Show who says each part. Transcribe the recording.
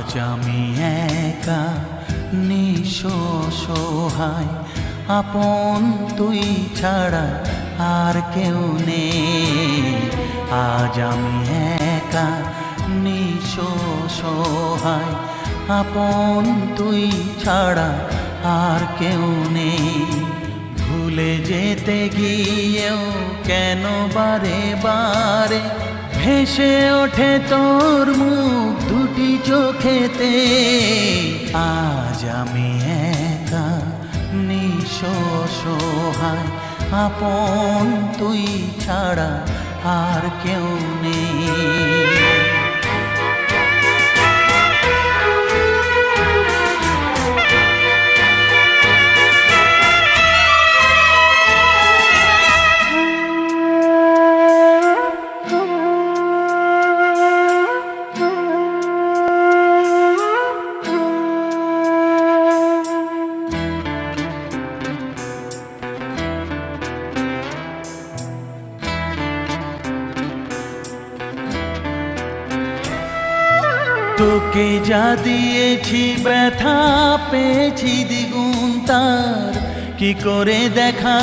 Speaker 1: আজ আমি একা নিঃসহায়, আপন তুই ছাড়া আর কেউ নেই। আজ আমি একা নিঃসহায়, আপন তুই ছাড়া আর কেউ নেই। ভুলে যেতে গিয়েও কেন বারে বারে ভেসে ওঠে তোর মুখ দুটি চোখেতে। আজ আমি একা নিঃসহায়, আপন তুই ছাড়া আর কেউ নেই। তোকে যা দিয়েছি ব্যথা পেয়েছি দ্বিগুণ, তার কি করে দেখা